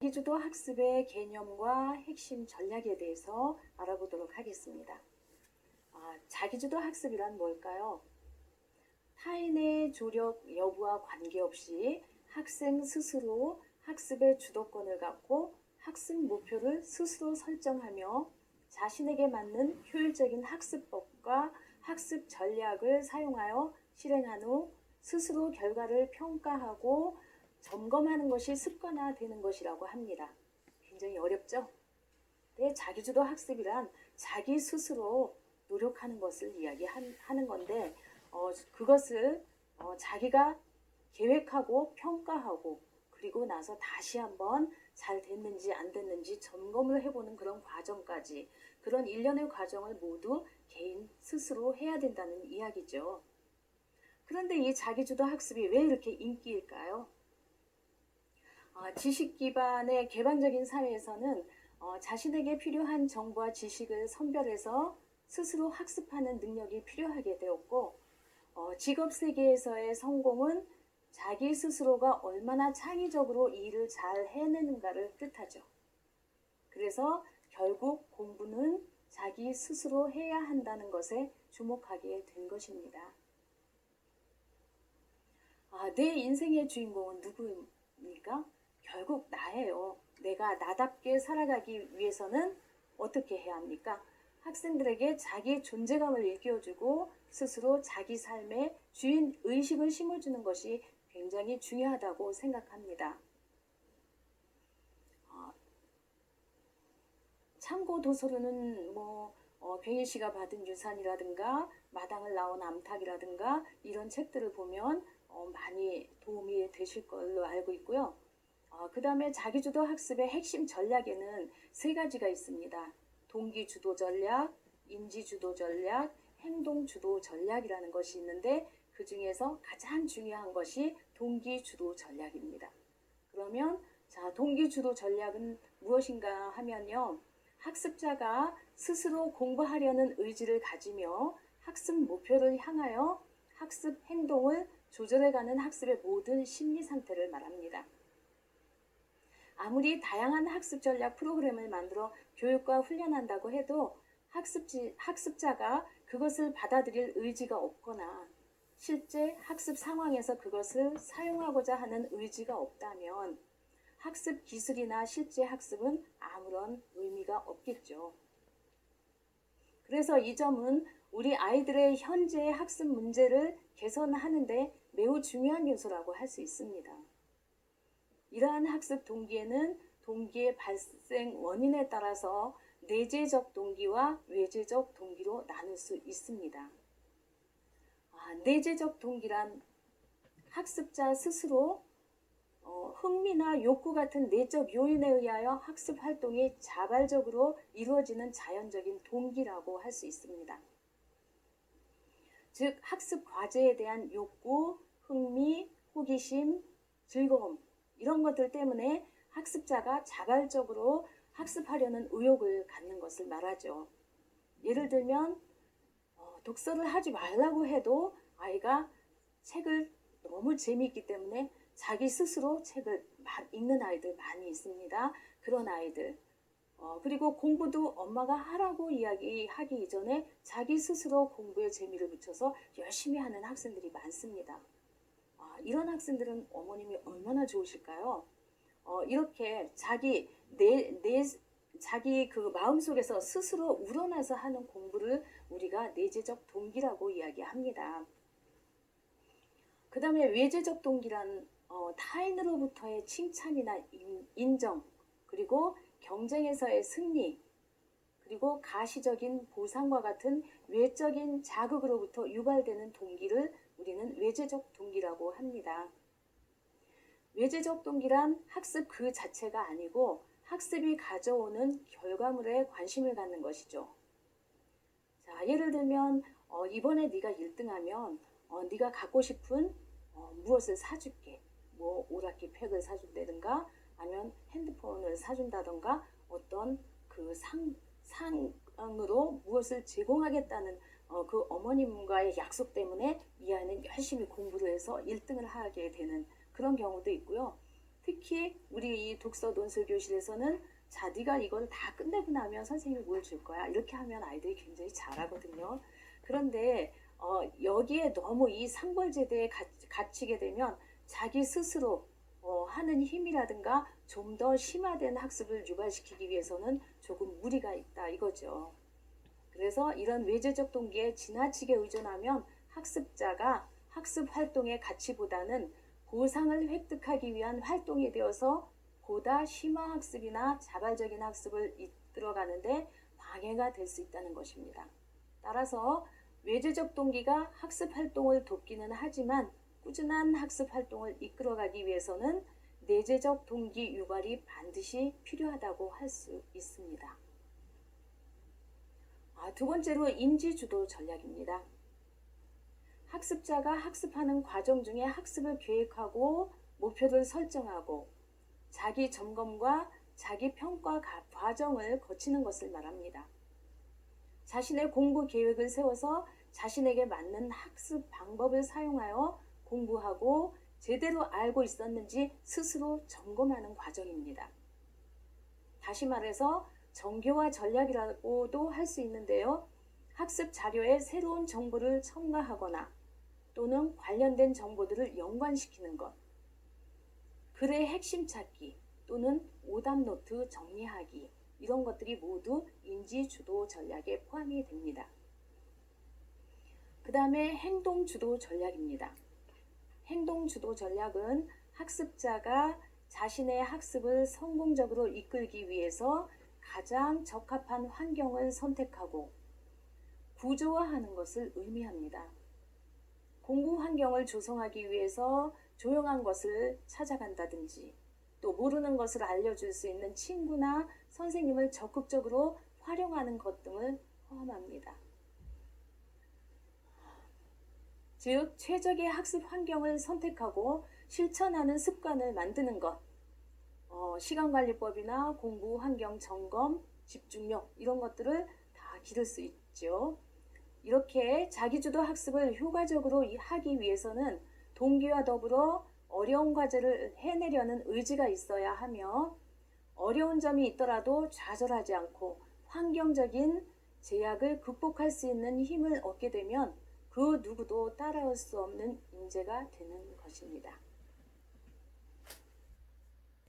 자기주도 학습의 개념과 핵심 전략에 대해서 알아보도록 하겠습니다. 자기주도 학습이란 뭘까요? 타인의 조력 여부와 관계없이 학생 스스로 학습의 주도권을 갖고 학습 목표를 스스로 설정하며 자신에게 맞는 효율적인 학습법과 학습 전략을 사용하여 실행한 후 스스로 결과를 평가하고 점검하는 것이 습관화되는 것이라고 합니다. 굉장히 어렵죠? 네, 자기주도 학습이란 자기 스스로 노력하는 것을 이야기하는 건데 그것을 자기가 계획하고 평가하고 그리고 나서 다시 한번 잘 됐는지 안 됐는지 점검을 해보는 그런 과정까지, 그런 일련의 과정을 모두 개인 스스로 해야 된다는 이야기죠. 그런데 이 자기주도 학습이 왜 이렇게 인기일까요? 지식 기반의 개방적인 사회에서는 자신에게 필요한 정보와 지식을 선별해서 스스로 학습하는 능력이 필요하게 되었고, 직업 세계에서의 성공은 자기 스스로가 얼마나 창의적으로 일을 잘 해내는가를 뜻하죠. 그래서 결국 공부는 자기 스스로 해야 한다는 것에 주목하게 된 것입니다. 내 인생의 주인공은 누구입니까? 결국 나예요. 내가 나답게 살아가기 위해서는 어떻게 해야 합니까? 학생들에게 자기 존재감을 일깨워주고 스스로 자기 삶의 주인 의식을 심어주는 것이 굉장히 중요하다고 생각합니다. 참고 도서로는 병일 씨가 받은 유산이라든가 마당을 나온 암탉이라든가 이런 책들을 보면 많이 도움이 되실 걸로 알고 있고요. 그 다음에 자기주도 학습의 핵심 전략에는 세 가지가 있습니다. 동기주도 전략, 인지주도 전략, 행동주도 전략이라는 것이 있는데 그 중에서 가장 중요한 것이 동기주도 전략입니다. 그러면 동기주도 전략은 무엇인가 하면요. 학습자가 스스로 공부하려는 의지를 가지며 학습 목표를 향하여 학습 행동을 조절해가는 학습의 모든 심리 상태를 말합니다. 아무리 다양한 학습 전략 프로그램을 만들어 교육과 훈련한다고 해도 학습자가 그것을 받아들일 의지가 없거나 실제 학습 상황에서 그것을 사용하고자 하는 의지가 없다면 학습 기술이나 실제 학습은 아무런 의미가 없겠죠. 그래서 이 점은 우리 아이들의 현재의 학습 문제를 개선하는 데 매우 중요한 요소라고 할 수 있습니다. 이러한 학습 동기에는 동기의 발생 원인에 따라서 내재적 동기와 외재적 동기로 나눌 수 있습니다. 내재적 동기란 학습자 스스로 흥미나 욕구 같은 내적 요인에 의하여 학습 활동이 자발적으로 이루어지는 자연적인 동기라고 할 수 있습니다. 즉 학습 과제에 대한 욕구, 흥미, 호기심, 즐거움 이런 것들 때문에 학습자가 자발적으로 학습하려는 의욕을 갖는 것을 말하죠. 예를 들면 독서를 하지 말라고 해도 아이가 책을 너무 재미있기 때문에 자기 스스로 책을 읽는 아이들 많이 있습니다. 그런 아이들. 그리고 공부도 엄마가 하라고 이야기하기 이전에 자기 스스로 공부에 재미를 붙여서 열심히 하는 학생들이 많습니다. 이런 학생들은 어머님이 얼마나 좋으실까요? 이렇게 자기 그 마음속에서 스스로 우러나서 하는 공부를 우리가 내재적 동기라고 이야기합니다. 그 다음에 외재적 동기란 타인으로부터의 칭찬이나 인정, 그리고 경쟁에서의 승리, 그리고 가시적인 보상과 같은 외적인 자극으로부터 유발되는 동기를 우리는 외재적 동기라고 합니다. 외재적 동기란 학습 그 자체가 아니고 학습이 가져오는 결과물에 관심을 갖는 것이죠. 예를 들면 이번에 네가 1등하면 네가 갖고 싶은 무엇을 사줄게. 오락기 팩을 사준다든가 아니면 핸드폰을 사준다든가 어떤 그 상으로 무엇을 제공하겠다는 그 어머님과의 약속 때문에 이 아이는 열심히 공부를 해서 1등을 하게 되는 그런 경우도 있고요. 특히 우리 이 독서 논술 교실에서는 자, 네가 이걸 다 끝내고 나면 선생님이 뭘 줄 거야. 이렇게 하면 아이들이 굉장히 잘하거든요. 그런데 여기에 너무 이 상벌제도에 갇히게 되면 자기 스스로 하는 힘이라든가 좀 더 심화된 학습을 유발시키기 위해서는 조금 무리가 있다 이거죠. 그래서 이런 외제적 동기에 지나치게 의존하면 학습자가 학습 활동의 가치보다는 보상을 획득하기 위한 활동이 되어서 보다 심화 학습이나 자발적인 학습을 이끌어가는데 방해가 될 수 있다는 것입니다. 따라서 외제적 동기가 학습 활동을 돕기는 하지만 꾸준한 학습 활동을 이끌어가기 위해서는 내재적 동기 유발이 반드시 필요하다고 할 수 있습니다. 두 번째로 인지주도 전략입니다. 학습자가 학습하는 과정 중에 학습을 계획하고 목표를 설정하고 자기 점검과 자기 평가 과정을 거치는 것을 말합니다. 자신의 공부 계획을 세워서 자신에게 맞는 학습 방법을 사용하여 공부하고 제대로 알고 있었는지 스스로 점검하는 과정입니다. 다시 말해서 정교화 전략이라고도 할 수 있는데요. 학습 자료에 새로운 정보를 첨가하거나 또는 관련된 정보들을 연관시키는 것, 글의 핵심 찾기 또는 오답노트 정리하기 이런 것들이 모두 인지주도 전략에 포함이 됩니다. 그 다음에 행동주도 전략입니다. 행동주도 전략은 학습자가 자신의 학습을 성공적으로 이끌기 위해서 가장 적합한 환경을 선택하고 구조화하는 것을 의미합니다. 공부 환경을 조성하기 위해서 조용한 것을 찾아간다든지 또 모르는 것을 알려줄 수 있는 친구나 선생님을 적극적으로 활용하는 것 등을 포함합니다. 즉, 최적의 학습 환경을 선택하고 실천하는 습관을 만드는 것, 시간관리법이나 공부 환경 점검, 집중력 이런 것들을 다 기를 수 있죠. 이렇게 자기주도 학습을 효과적으로 하기 위해서는 동기와 더불어 어려운 과제를 해내려는 의지가 있어야 하며 어려운 점이 있더라도 좌절하지 않고 환경적인 제약을 극복할 수 있는 힘을 얻게 되면 그 누구도 따라올 수 없는 인재가 되는 것입니다.